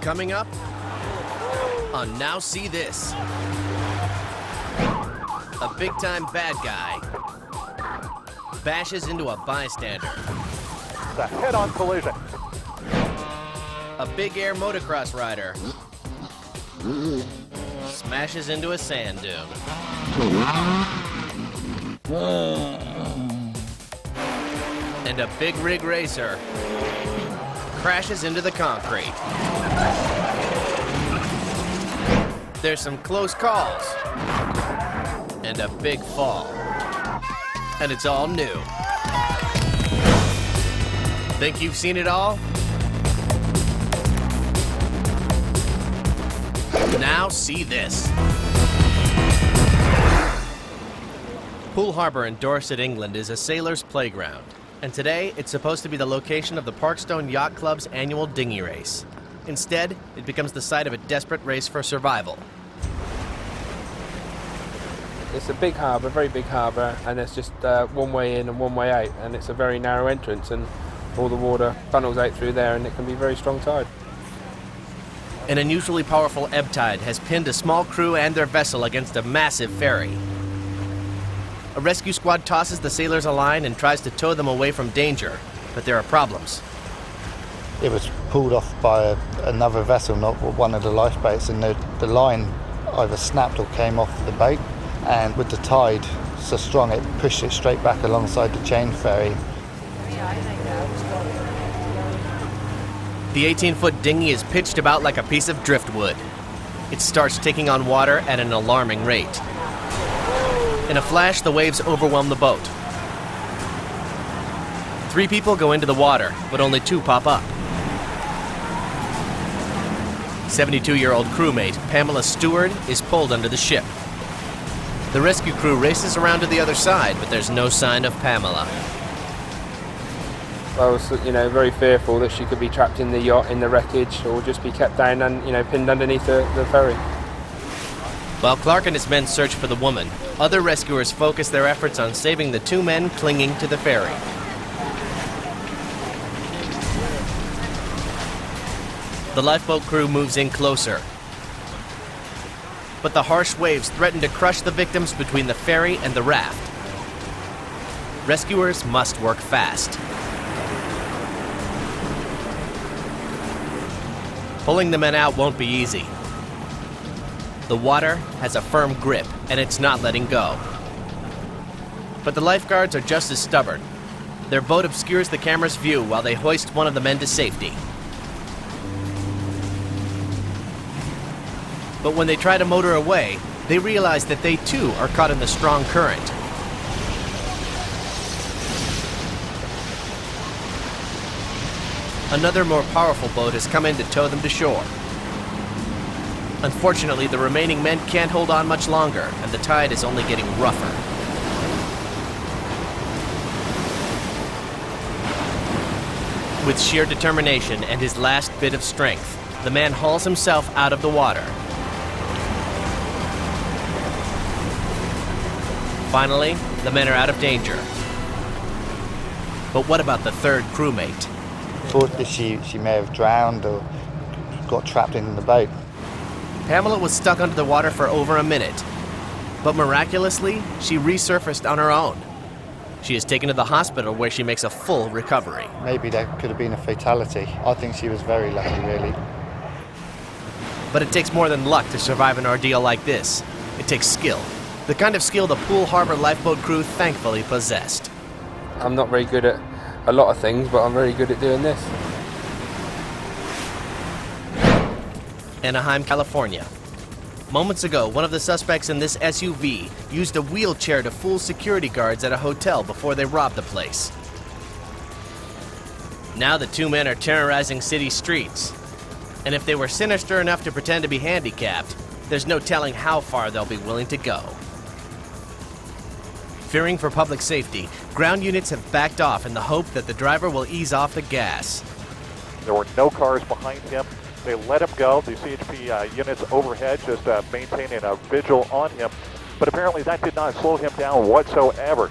Coming up on Now See This. A big-time bad guy bashes into a bystander. It's a head-on collision. A big air motocross rider smashes into a sand dune. And a big rig racer crashes into the concrete. There's some close calls and a big fall. And it's all new. Think you've seen it all? Now see this. Poole Harbour in Dorset, England is a sailor's playground. And today, it's supposed to be the location of the Parkstone Yacht Club's annual dinghy race. Instead, it becomes the site of a desperate race for survival. It's a big harbour, very big harbour, and it's just one way in and one way out, and it's a very narrow entrance, and all the water funnels out through there, and it can be very strong tide. An unusually powerful ebb tide has pinned a small crew and their vessel against a massive ferry. A rescue squad tosses the sailors a line and tries to tow them away from danger, but there are problems. It was pulled off by another vessel, not one of the lifeboats, and the line either snapped or came off the boat, and with the tide so strong it pushed it straight back alongside the chain ferry. The 18-foot dinghy is pitched about like a piece of driftwood. It starts taking on water at an alarming rate. In a flash, the waves overwhelm the boat. 3 people go into the water, but only 2 pop up. 72-year-old crewmate Pamela Stewart is pulled under the ship. The rescue crew races around to the other side, but there's no sign of Pamela. I was, very fearful that she could be trapped in the yacht, in the wreckage, or just be kept down and, pinned underneath the ferry. While Clark and his men search for the woman, other rescuers focus their efforts on saving the 2 men clinging to the ferry. The lifeboat crew moves in closer. But the harsh waves threaten to crush the victims between the ferry and the raft. Rescuers must work fast. Pulling the men out won't be easy. The water has a firm grip, and it's not letting go. But the lifeguards are just as stubborn. Their boat obscures the camera's view while they hoist one of the men to safety. But when they try to motor away, they realize that they too are caught in the strong current. Another more powerful boat has come in to tow them to shore. Unfortunately, the remaining men can't hold on much longer, and the tide is only getting rougher. With sheer determination and his last bit of strength, the man hauls himself out of the water. Finally, the men are out of danger. But what about the 3rd crewmate? Thought that she may have drowned or got trapped in the boat. Pamela was stuck under the water for over a minute, but miraculously, she resurfaced on her own. She is taken to the hospital where she makes a full recovery. Maybe there could have been a fatality. I think she was very lucky, really. But it takes more than luck to survive an ordeal like this. It takes skill. The kind of skill the Poole Harbour lifeboat crew thankfully possessed. I'm not very good at a lot of things, but I'm very good at doing this. Anaheim, California. Moments ago, one of the suspects in this SUV used a wheelchair to fool security guards at a hotel before they robbed the place. Now the 2 men are terrorizing city streets. And if they were sinister enough to pretend to be handicapped, there's no telling how far they'll be willing to go. Fearing for public safety, ground units have backed off in the hope that the driver will ease off the gas. There were no cars behind him. They let him go. The CHP units overhead just maintaining a vigil on him. But apparently that did not slow him down whatsoever.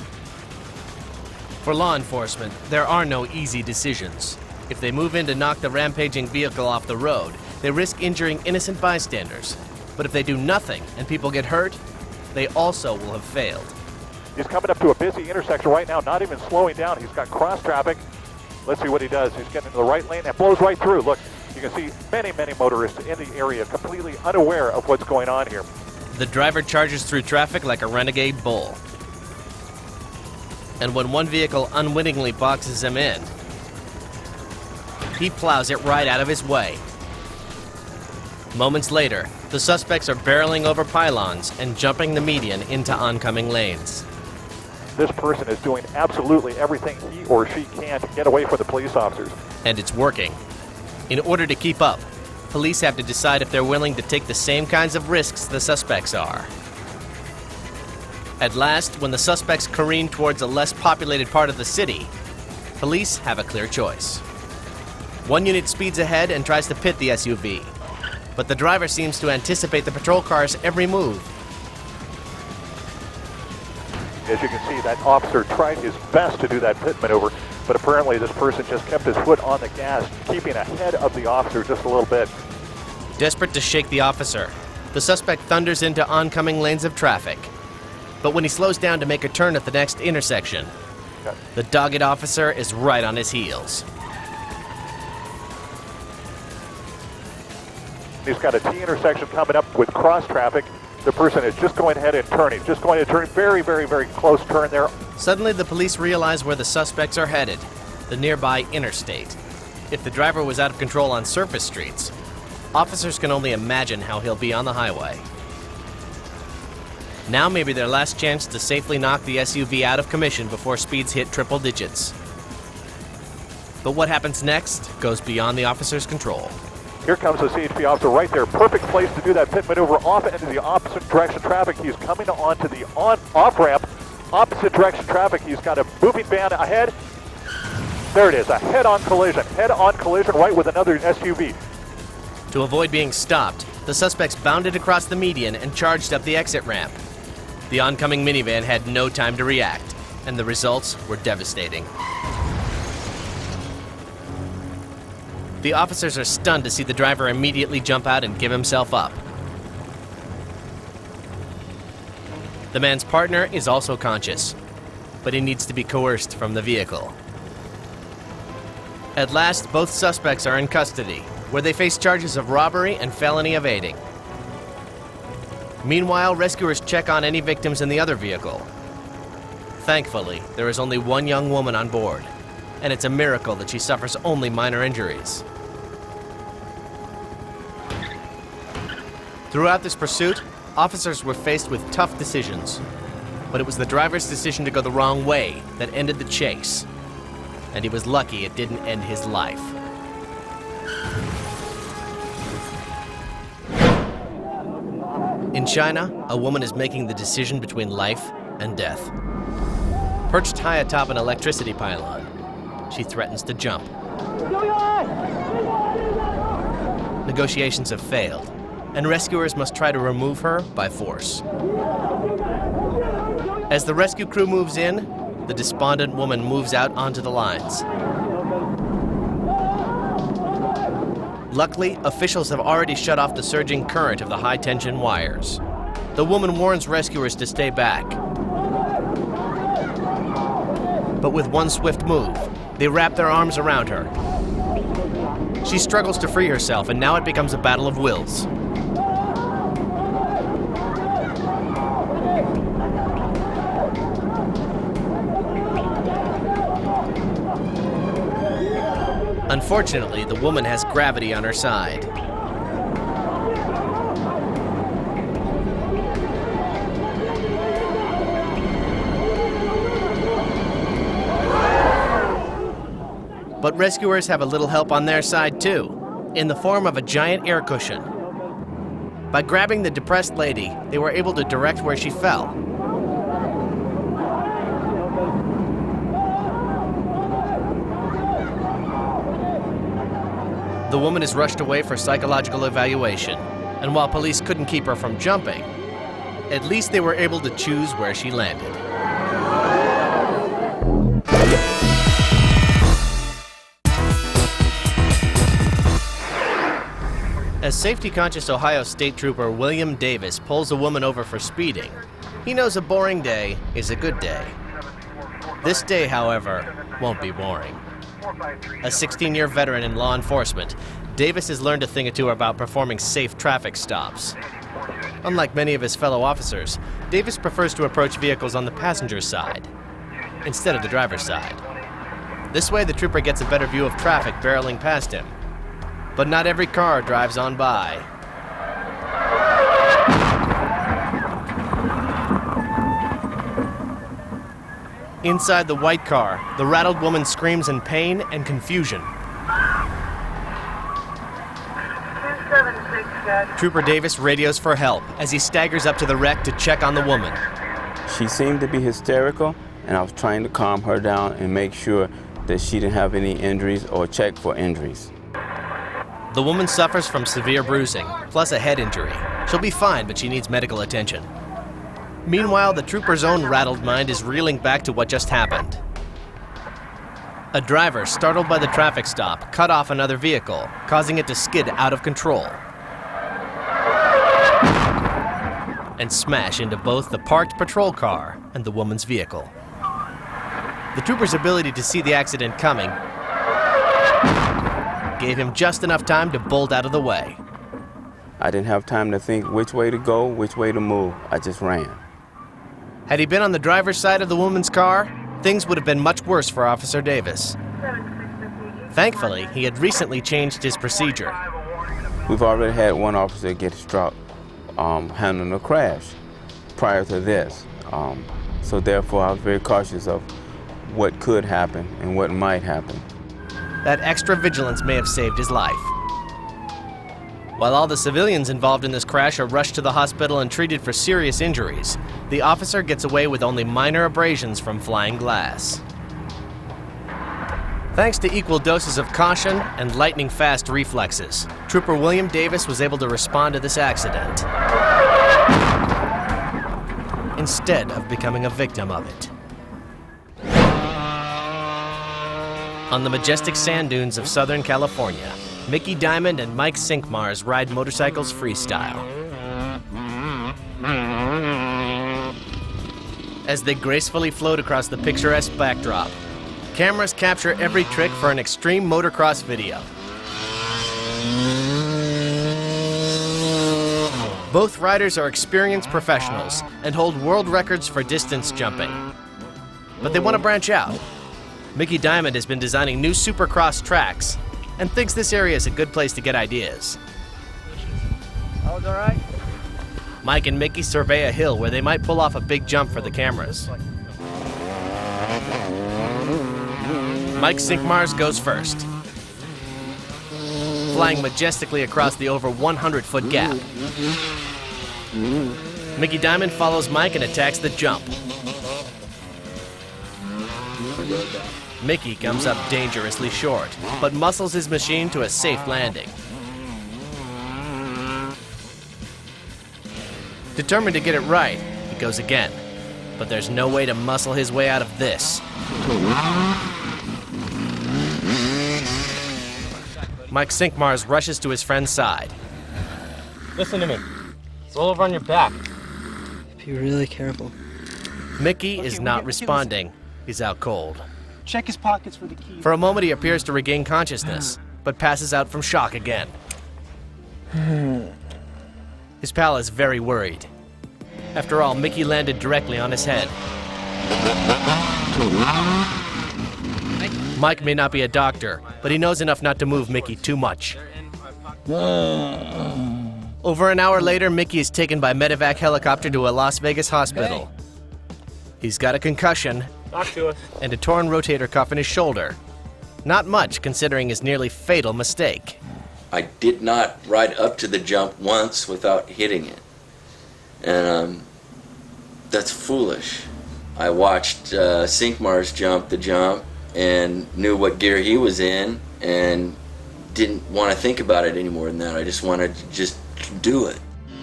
For law enforcement, there are no easy decisions. If they move in to knock the rampaging vehicle off the road, they risk injuring innocent bystanders. But if they do nothing and people get hurt, they also will have failed. He's coming up to a busy intersection right now, not even slowing down. He's got cross traffic. Let's see what he does. He's getting into the right lane and blows right through. Look, you can see many, many motorists in the area completely unaware of what's going on here. The driver charges through traffic like a renegade bull. And when one vehicle unwittingly boxes him in, he plows it right out of his way. Moments later, the suspects are barreling over pylons and jumping the median into oncoming lanes. This person is doing absolutely everything he or she can to get away from the police officers. And it's working. In order to keep up, police have to decide if they're willing to take the same kinds of risks the suspects are. At last, when the suspects careen towards a less populated part of the city, police have a clear choice. One unit speeds ahead and tries to pit the SUV, but the driver seems to anticipate the patrol car's every move. As you can see, that officer tried his best to do that pit maneuver, but apparently this person just kept his foot on the gas, keeping ahead of the officer just a little bit. Desperate to shake the officer, the suspect thunders into oncoming lanes of traffic. But when he slows down to make a turn at the next intersection, the dogged officer is right on his heels. He's got a T intersection coming up with cross traffic. The person is just going ahead and turning, just going to turn, very, very, very close turn there. Suddenly, the police realize where the suspects are headed, the nearby interstate. If the driver was out of control on surface streets, officers can only imagine how he'll be on the highway. Now may be their last chance to safely knock the SUV out of commission before speeds hit triple digits. But what happens next goes beyond the officer's control. Here comes the CHP officer right there. Perfect place to do that pit maneuver off into the opposite direction traffic. He's coming onto the off ramp, opposite direction traffic. He's got a moving van ahead. There it is, a head-on collision. Head-on collision right with another SUV. To avoid being stopped, the suspects bounded across the median and charged up the exit ramp. The oncoming minivan had no time to react, and the results were devastating. The officers are stunned to see the driver immediately jump out and give himself up. The man's partner is also conscious, but he needs to be coerced from the vehicle. At last, both suspects are in custody, where they face charges of robbery and felony evading. Meanwhile, rescuers check on any victims in the other vehicle. Thankfully, there is only one young woman on board, and it's a miracle that she suffers only minor injuries. Throughout this pursuit, officers were faced with tough decisions, but it was the driver's decision to go the wrong way that ended the chase, and he was lucky it didn't end his life. In China, a woman is making the decision between life and death. Perched high atop an electricity pylon, she threatens to jump. Negotiations have failed, and rescuers must try to remove her by force. As the rescue crew moves in, the despondent woman moves out onto the lines. Luckily, officials have already shut off the surging current of the high-tension wires. The woman warns rescuers to stay back. But with one swift move, they wrap their arms around her. She struggles to free herself, and now it becomes a battle of wills. Unfortunately, the woman has gravity on her side. But rescuers have a little help on their side too, in the form of a giant air cushion. By grabbing the depressed lady, they were able to direct where she fell. The woman is rushed away for psychological evaluation, and while police couldn't keep her from jumping, at least they were able to choose where she landed. As safety-conscious Ohio State Trooper William Davis pulls a woman over for speeding, he knows a boring day is a good day. This day, however, won't be boring. A 16-year veteran in law enforcement, Davis has learned a thing or two about performing safe traffic stops. Unlike many of his fellow officers, Davis prefers to approach vehicles on the passenger's side instead of the driver's side. This way, the trooper gets a better view of traffic barreling past him. But not every car drives on by. Inside the white car, the rattled woman screams in pain and confusion. Trooper Davis radios for help as he staggers up to the wreck to check on the woman. She seemed to be hysterical, and I was trying to calm her down and make sure that she didn't have any injuries or check for injuries. The woman suffers from severe bruising, plus a head injury. She'll be fine, but she needs medical attention. Meanwhile, the trooper's own rattled mind is reeling back to what just happened. A driver, startled by the traffic stop, cut off another vehicle, causing it to skid out of control and smash into both the parked patrol car and the woman's vehicle. The trooper's ability to see the accident coming gave him just enough time to bolt out of the way. I didn't have time to think which way to go, which way to move. I just ran. Had he been on the driver's side of the woman's car, things would have been much worse for Officer Davis. Thankfully, he had recently changed his procedure. We've already had one officer get struck handling a crash prior to this. So therefore, I was very cautious of what could happen and what might happen. That extra vigilance may have saved his life. While all the civilians involved in this crash are rushed to the hospital and treated for serious injuries, the officer gets away with only minor abrasions from flying glass. Thanks to equal doses of caution and lightning-fast reflexes, Trooper William Davis was able to respond to this accident instead of becoming a victim of it. On the majestic sand dunes of Southern California, Mickey Diamond and Mike Sinkmars ride motorcycles freestyle. As they gracefully float across the picturesque backdrop, cameras capture every trick for an extreme motocross video. Both riders are experienced professionals and hold world records for distance jumping. But they want to branch out. Mickey Diamond has been designing new supercross tracks and thinks this area is a good place to get ideas. All right. Mike and Mickey survey a hill where they might pull off a big jump for the cameras. Mike Sinkmars goes first, flying majestically across the over 100-foot gap. Mickey Diamond follows Mike and attacks the jump. Mickey comes up dangerously short, but muscles his machine to a safe landing. Determined to get it right, he goes again. But there's no way to muscle his way out of this. Mike Sinkmars rushes to his friend's side. Listen to me. It's all over on your back. Be really careful. Mickey is not responding. He's out cold. Check his pockets for the keys. For a moment, he appears to regain consciousness, but passes out from shock again. His pal is very worried. After all, Mickey landed directly on his head. Mike may not be a doctor, but he knows enough not to move Mickey too much. Over an hour later, Mickey is taken by medevac helicopter to a Las Vegas hospital. He's got a concussion Talk to us. and a torn rotator cuff in his shoulder. Not much, considering his nearly fatal mistake. I did not ride up to the jump once without hitting it. And that's foolish. I watched Sinkmars jump the jump and knew what gear he was in and didn't want to think about it any more than that. I just wanted to just do it.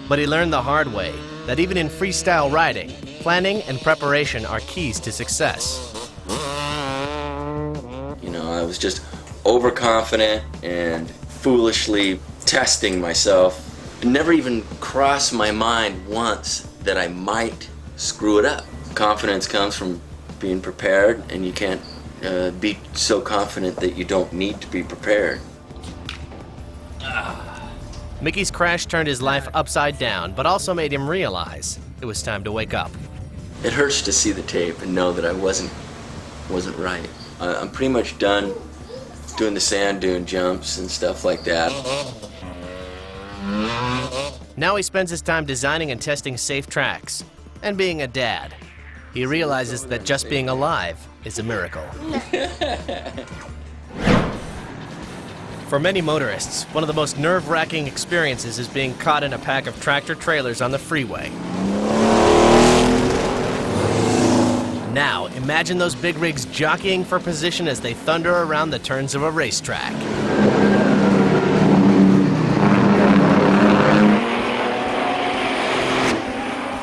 But he learned the hard way that even in freestyle riding, planning and preparation are keys to success. You know, I was just overconfident and foolishly testing myself. It never even crossed my mind once that I might screw it up. Confidence comes from being prepared, and you can't be so confident that you don't need to be prepared. Mickey's crash turned his life upside down, but also made him realize it was time to wake up. It hurts to see the tape and know that I wasn't right. I'm pretty much done doing the sand dune jumps and stuff like that. Now he spends his time designing and testing safe tracks, and being a dad. He realizes that just being alive is a miracle. For many motorists, one of the most nerve-wracking experiences is being caught in a pack of tractor-trailers on the freeway. Now, imagine those big rigs jockeying for position as they thunder around the turns of a racetrack.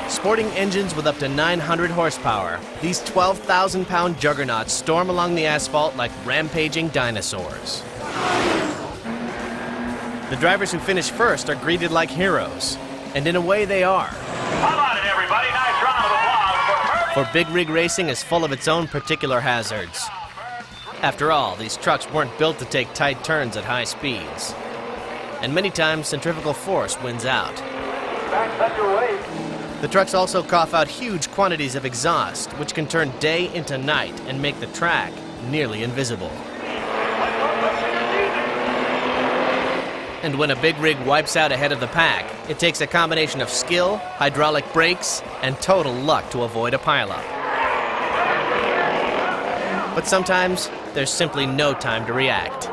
Sporting engines with up to 900 horsepower, these 12,000-pound juggernauts storm along the asphalt like rampaging dinosaurs. The drivers who finish first are greeted like heroes, and in a way they are. How about it, everybody? Nice round of applause for For big rig racing is full of its own particular hazards. After all, these trucks weren't built to take tight turns at high speeds. And many times, centrifugal force wins out. Back up your way. The trucks also cough out huge quantities of exhaust, which can turn day into night and make the track nearly invisible. And when a big rig wipes out ahead of the pack, it takes a combination of skill, hydraulic brakes, and total luck to avoid a pileup. But sometimes, there's simply no time to react.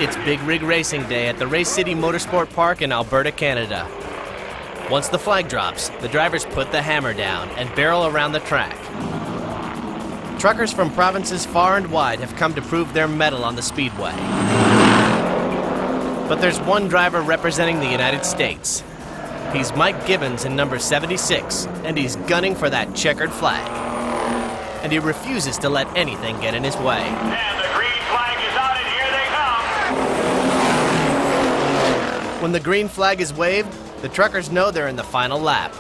It's Big Rig Racing Day at the Race City Motorsport Park in Alberta, Canada. Once the flag drops, the drivers put the hammer down and barrel around the track. Truckers from provinces far and wide have come to prove their mettle on the speedway. But there's one driver representing the United States. He's Mike Gibbons in number 76, and he's gunning for that checkered flag. And he refuses to let anything get in his way. And the green flag is out, and here they come. When the green flag is waved, the truckers know they're in the final lap.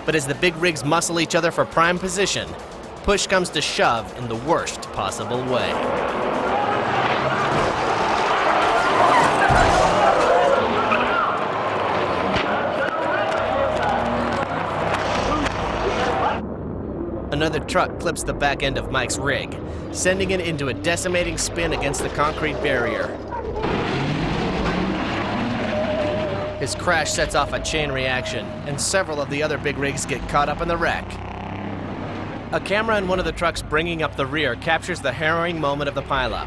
But as the big rigs muscle each other for prime position, push comes to shove in the worst possible way. Another truck clips the back end of Mike's rig, sending it into a decimating spin against the concrete barrier. His crash sets off a chain reaction, and several of the other big rigs get caught up in the wreck. A camera in one of the trucks bringing up the rear captures the harrowing moment of the pileup.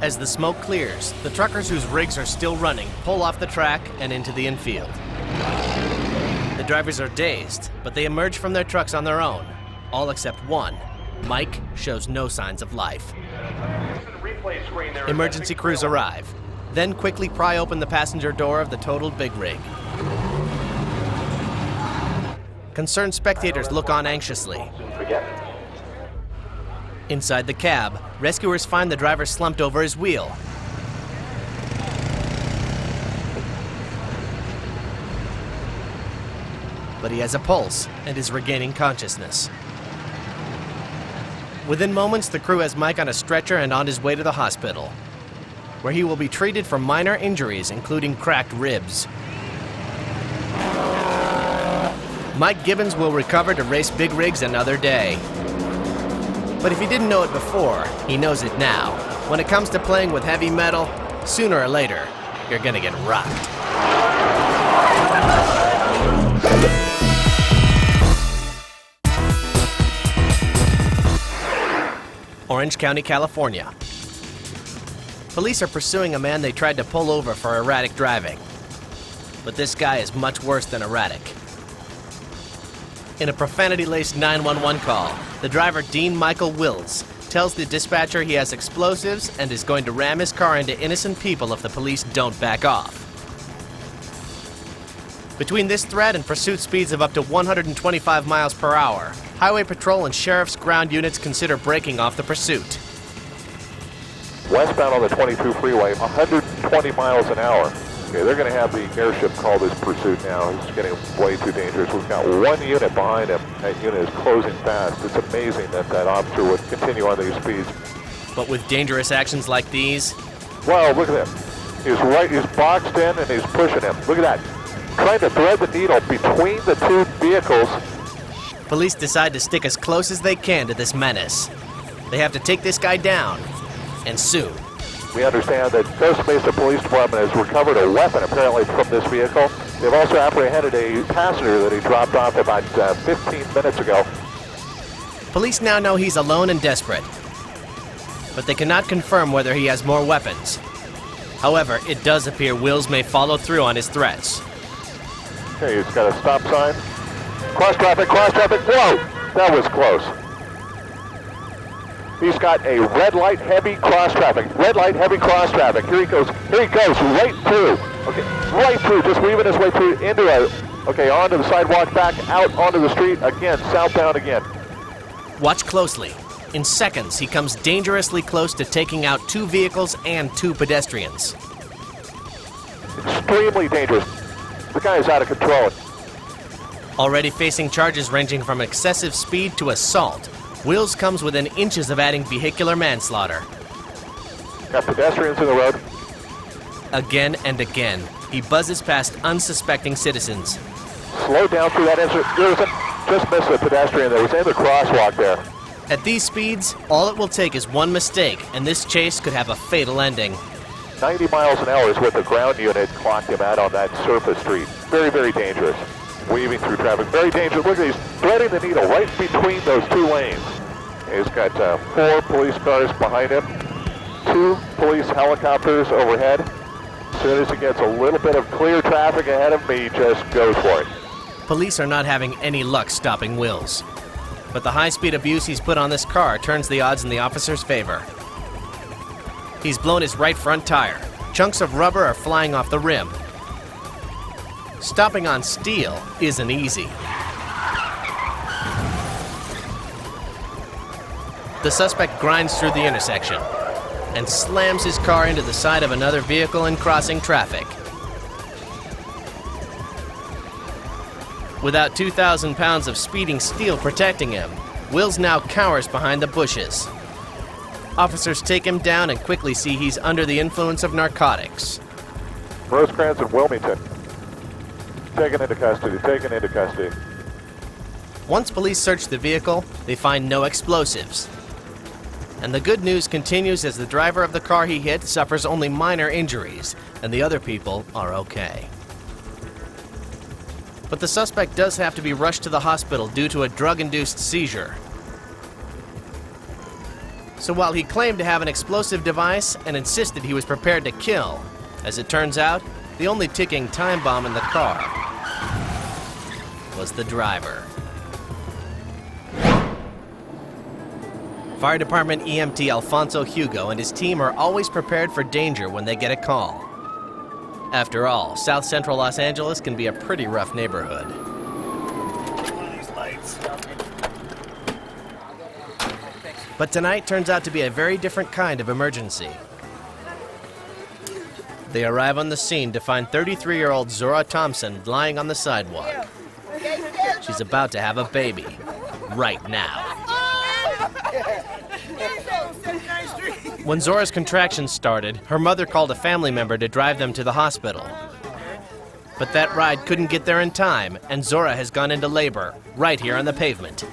As the smoke clears, the truckers whose rigs are still running pull off the track and into the infield. The drivers are dazed, but they emerge from their trucks on their own. All except one. Mike shows no signs of life. Emergency crews arrive, then quickly pry open the passenger door of the totaled big rig. Concerned spectators look on anxiously. Inside the cab, rescuers find the driver slumped over his wheel. But he has a pulse and is regaining consciousness. Within moments, the crew has Mike on a stretcher and on his way to the hospital, where he will be treated for minor injuries, including cracked ribs. Mike Gibbons will recover to race big rigs another day. But if he didn't know it before, he knows it now. When it comes to playing with heavy metal, sooner or later, you're gonna get rocked. Orange County, California. Police are pursuing a man they tried to pull over for erratic driving. But this guy is much worse than erratic. In a profanity-laced 911 call, the driver Dean Michael Wills tells the dispatcher he has explosives and is going to ram his car into innocent people if the police don't back off. Between this threat and pursuit speeds of up to 125 miles per hour, Highway Patrol and Sheriff's ground units consider breaking off the pursuit. Westbound on the 22 freeway, 120 miles an hour. Okay, they're going to have the airship call this pursuit now. It's getting way too dangerous. We've got one unit behind him. That unit is closing fast. It's amazing that that officer would continue on these speeds. But with dangerous actions like these... Wow, look at him. He's boxed in and he's pushing him. Look at that. Trying to thread the needle between the two vehicles. Police decide to stick as close as they can to this menace. They have to take this guy down, and soon. We understand that Costa Mesa Police Department has recovered a weapon apparently from this vehicle. They've also apprehended a passenger that he dropped off about 15 minutes ago. Police now know he's alone and desperate, but they cannot confirm whether he has more weapons. However, it does appear Wills may follow through on his threats. Okay, he's got a stop sign. Cross traffic, whoa! That was close. He's got a red light, heavy cross traffic. Red light, heavy cross traffic. Here he goes, right through. Okay, right through, just weaving his way through onto the sidewalk, back out onto the street, again, southbound again. Watch closely. In seconds, he comes dangerously close to taking out 2 vehicles and 2 pedestrians. Extremely dangerous. The guy is out of control. Already facing charges ranging from excessive speed to assault, Wills comes within inches of adding vehicular manslaughter. Got pedestrians in the road. Again and again, he buzzes past unsuspecting citizens. Slow down through that intersection. Just missed the pedestrian that was in the crosswalk there. At these speeds, all it will take is one mistake, and this chase could have a fatal ending. 90 miles an hour is what the ground unit clocked him at on that surface street. Very, very dangerous. Weaving through traffic, very dangerous. Look at he's threading the needle right between those 2 lanes. He's got 4 police cars behind him, 2 police helicopters overhead. As soon as he gets a little bit of clear traffic ahead of me, he just goes for it. Police are not having any luck stopping Wills. But the high-speed abuse he's put on this car turns the odds in the officer's favor. He's blown his right front tire. Chunks of rubber are flying off the rim. Stopping on steel isn't easy. The suspect grinds through the intersection and slams his car into the side of another vehicle in crossing traffic. Without 2,000 pounds of speeding steel protecting him, Wills now cowers behind the bushes. Officers take him down and quickly see he's under the influence of narcotics. Rosecrans and Wilmington. Taken into custody. Once police search the vehicle, they find no explosives. And the good news continues as the driver of the car he hit suffers only minor injuries, and the other people are okay. But the suspect does have to be rushed to the hospital due to a drug-induced seizure. So while he claimed to have an explosive device and insisted he was prepared to kill, as it turns out, the only ticking time bomb in the car was the driver. Fire Department EMT Alfonso Hugo and his team are always prepared for danger when they get a call. After all, South Central Los Angeles can be a pretty rough neighborhood. But tonight turns out to be a very different kind of emergency. They arrive on the scene to find 33-year-old Zora Thompson lying on the sidewalk. She's about to have a baby. Right now. When Zora's contractions started, her mother called a family member to drive them to the hospital. But that ride couldn't get there in time, and Zora has gone into labor, right here on the pavement.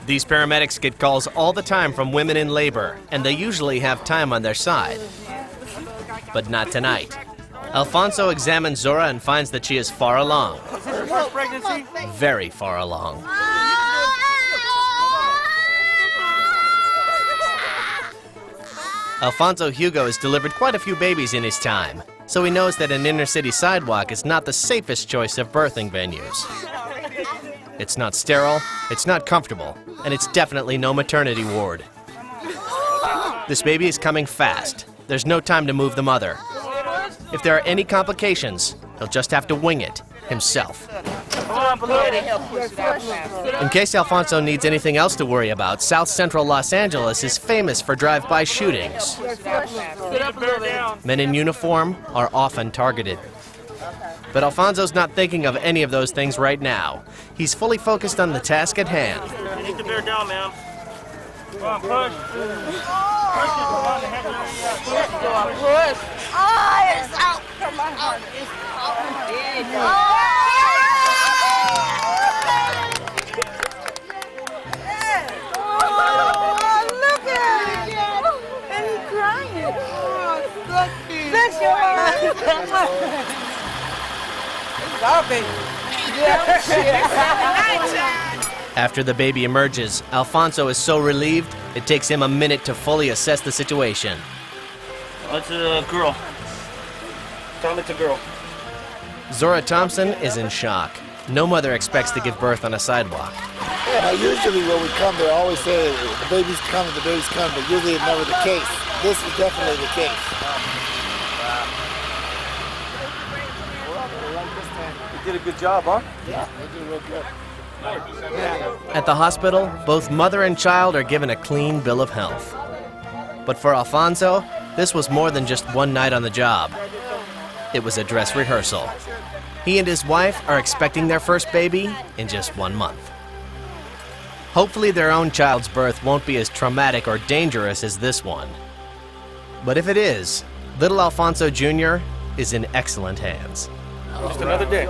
These paramedics get calls all the time from women in labor, and they usually have time on their side. But not tonight. Alfonso examines Zora and finds that she is far along. Very far along. Alfonso Hugo has delivered quite a few babies in his time, so he knows that an inner-city sidewalk is not the safest choice of birthing venues. It's not sterile, it's not comfortable, and it's definitely no maternity ward. This baby is coming fast. There's no time to move the mother. If there are any complications, he'll just have to wing it himself. In case Alfonso needs anything else to worry about, South Central Los Angeles is famous for drive-by shootings. Men in uniform are often targeted. But Alfonso's not thinking of any of those things right now. He's fully focused on the task at hand. You need to bear down, man. Come on, push. Push it. Come on, push. Oh, it's out. Come on. It's out. Oh, look at it. And he's crying. Oh, bless your heart. After the baby emerges, Alfonso is so relieved, it takes him a minute to fully assess the situation. That's a girl. Tell me it's a girl. Zora Thompson is in shock. No mother expects to give birth on a sidewalk. Yeah, usually when we come, they always say the baby's coming, but usually it's never the case. This is definitely the case. You did a good job, huh? Yeah, they did real good. At the hospital, both mother and child are given a clean bill of health. But for Alfonso, this was more than just one night on the job. It was a dress rehearsal. He and his wife are expecting their first baby in just 1 month. Hopefully their own child's birth won't be as traumatic or dangerous as this one. But if it is, little Alfonso Jr. is in excellent hands. Just another day.